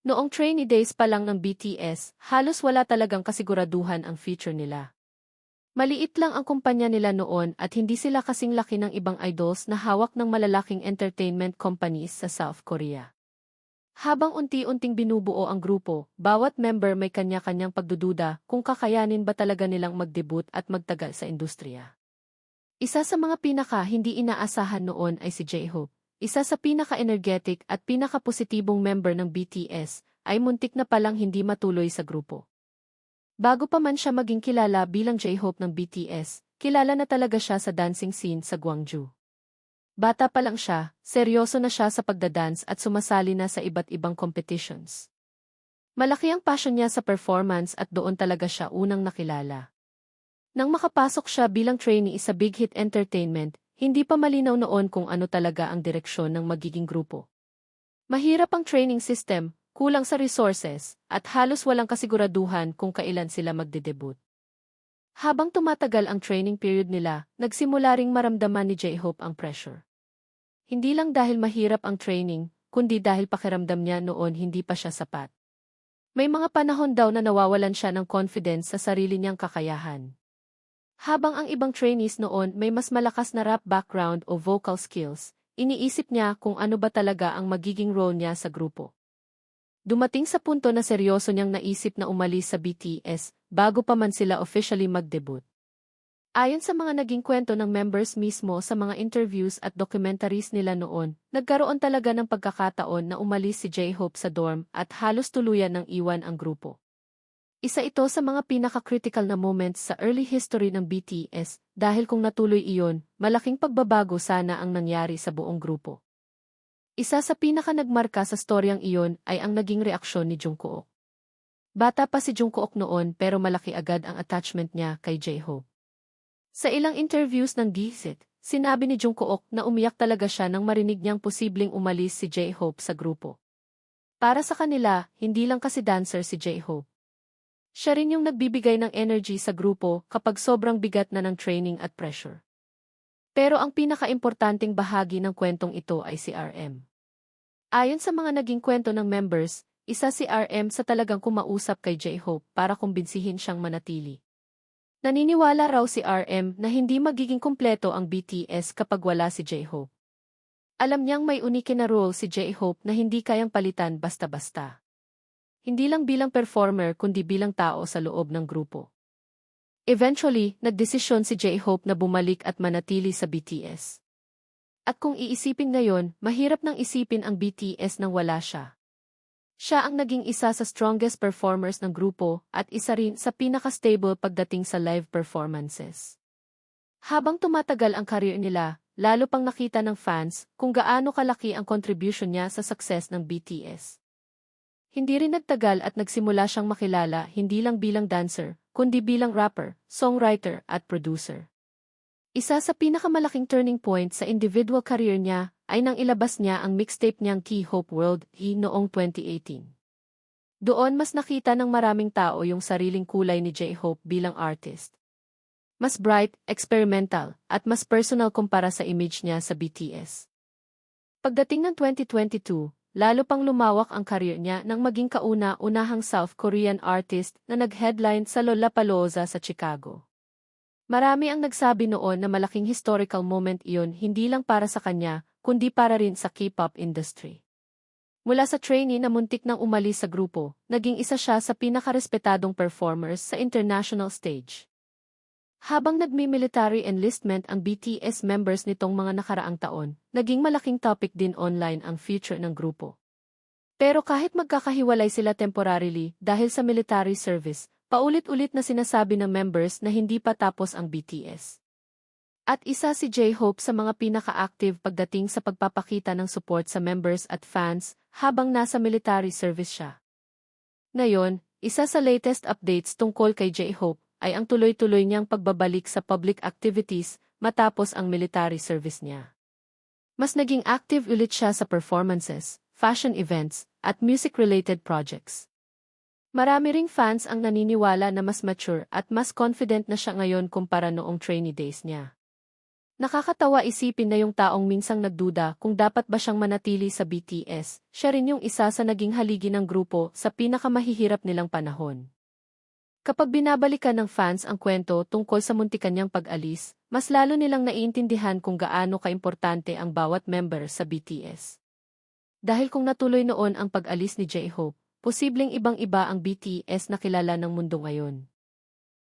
Noong trainee days pa lang ng BTS, halos wala talagang kasiguraduhan ang future nila. Maliit lang ang kumpanya nila noon at hindi sila kasing laki ng ibang idols na hawak ng malalaking entertainment companies sa South Korea. Habang unti-unting binubuo ang grupo, bawat member may kanya-kanyang pagdududa kung kakayanin ba talaga nilang mag-debut at magtagal sa industriya. Isa sa mga pinaka-hindi inaasahan noon ay si J-Hope. Isa sa pinaka-energetic at pinaka-positibong member ng BTS, ay muntik na palang hindi matuloy sa grupo. Bago pa man siya maging kilala bilang J-Hope ng BTS, kilala na talaga siya sa dancing scene sa Gwangju. Bata pa lang siya, seryoso na siya sa pagdadance at sumasali na sa iba't ibang competitions. Malaki ang passion niya sa performance at doon talaga siya unang nakilala. Nang makapasok siya bilang trainee sa Big Hit Entertainment, hindi pa malinaw noon kung ano talaga ang direksyon ng magiging grupo. Mahirap ang training system, kulang sa resources, at halos walang kasiguraduhan kung kailan sila magde-debut. Habang tumatagal ang training period nila, nagsimula ring maramdaman ni J-Hope ang pressure. Hindi lang dahil mahirap ang training, kundi dahil pakiramdam niya noon hindi pa siya sapat. May mga panahon daw na nawawalan siya ng confidence sa sarili niyang kakayahan. Habang ang ibang trainees noon may mas malakas na rap background o vocal skills, iniisip niya kung ano ba talaga ang magiging role niya sa grupo. Dumating sa punto na seryoso niyang naisip na umalis sa BTS bago pa man sila officially mag-debut. Ayon sa mga naging kwento ng members mismo sa mga interviews at documentaries nila noon, nagkaroon talaga ng pagkakataon na umalis si J-Hope sa dorm at halos tuluyan ng iwan ang grupo. Isa ito sa mga pinaka-critical na moments sa early history ng BTS dahil kung natuloy iyon, malaking pagbabago sana ang nangyari sa buong grupo. Isa sa pinaka-nagmarka sa storyang iyon ay ang naging reaksyon ni Jungkook. Bata pa si Jungkook noon pero malaki agad ang attachment niya kay J-Hope. Sa ilang interviews ng Gizit, sinabi ni Jungkook na umiyak talaga siya nang marinig niyang posibleng umalis si J-Hope sa grupo. Para sa kanila, hindi lang kasi dancer si J-Hope. Siya rin yung nagbibigay ng energy sa grupo kapag sobrang bigat na ng training at pressure. Pero ang pinaka-importanting bahagi ng kwentong ito ay si RM. Ayon sa mga naging kwento ng members, isa si RM sa talagang kumausap kay J-Hope para kumbinsihin siyang manatili. Naniniwala raw si RM na hindi magiging kumpleto ang BTS kapag wala si J-Hope. Alam niyang may unique na role si J-Hope na hindi kayang palitan basta-basta. Hindi lang bilang performer kundi bilang tao sa loob ng grupo. Eventually, nagdesisyon si J-Hope na bumalik at manatili sa BTS. At kung iisipin ngayon, mahirap nang isipin ang BTS nang wala siya. Siya ang naging isa sa strongest performers ng grupo at isa rin sa pinaka-stable pagdating sa live performances. Habang tumatagal ang career nila, lalo pang nakita ng fans kung gaano kalaki ang contribution niya sa success ng BTS. Hindi rin nagtagal at nagsimula siyang makilala hindi lang bilang dancer, kundi bilang rapper, songwriter at producer. Isa sa pinakamalaking turning point sa individual career niya ay nang ilabas niya ang mixtape niyang K-Hope World noong 2018. Doon mas nakita ng maraming tao yung sariling kulay ni J-Hope bilang artist. Mas bright, experimental, at mas personal kumpara sa image niya sa BTS. Pagdating ng 2022, lalo pang lumawak ang career niya nang maging kauna-unahang South Korean artist na nag-headline sa Lollapalooza sa Chicago. Marami ang nagsabi noon na malaking historical moment iyon hindi lang para sa kanya, kundi para rin sa K-pop industry. Mula sa trainee na muntik nang umalis sa grupo, naging isa siya sa pinakarespetadong performers sa international stage. Habang nagmi-military enlistment ang BTS members nitong mga nakaraang taon, naging malaking topic din online ang future ng grupo. Pero kahit magkakahiwalay sila temporarily dahil sa military service, paulit-ulit na sinasabi ng members na hindi pa tapos ang BTS. At isa si J-Hope sa mga pinaka-active pagdating sa pagpapakita ng support sa members at fans habang nasa military service siya. Ngayon, isa sa latest updates tungkol kay J-Hope ay ang tuloy-tuloy niyang pagbabalik sa public activities matapos ang military service niya. Mas naging active ulit siya sa performances, fashion events, at music-related projects. Marami ring fans ang naniniwala na mas mature at mas confident na siya ngayon kumpara noong trainee days niya. Nakakatawa isipin na yung taong minsang nagduda kung dapat ba siyang manatili sa BTS, siya rin yung isa sa naging haligi ng grupo sa pinakamahihirap nilang panahon. Kapag binabalikan ng fans ang kwento tungkol sa muntikan niyang pag-alis, mas lalo nilang naiintindihan kung gaano kaimportante ang bawat member sa BTS. Dahil kung natuloy noon ang pag-alis ni J-Hope, posibleng ibang-iba ang BTS na kilala ng mundo ngayon.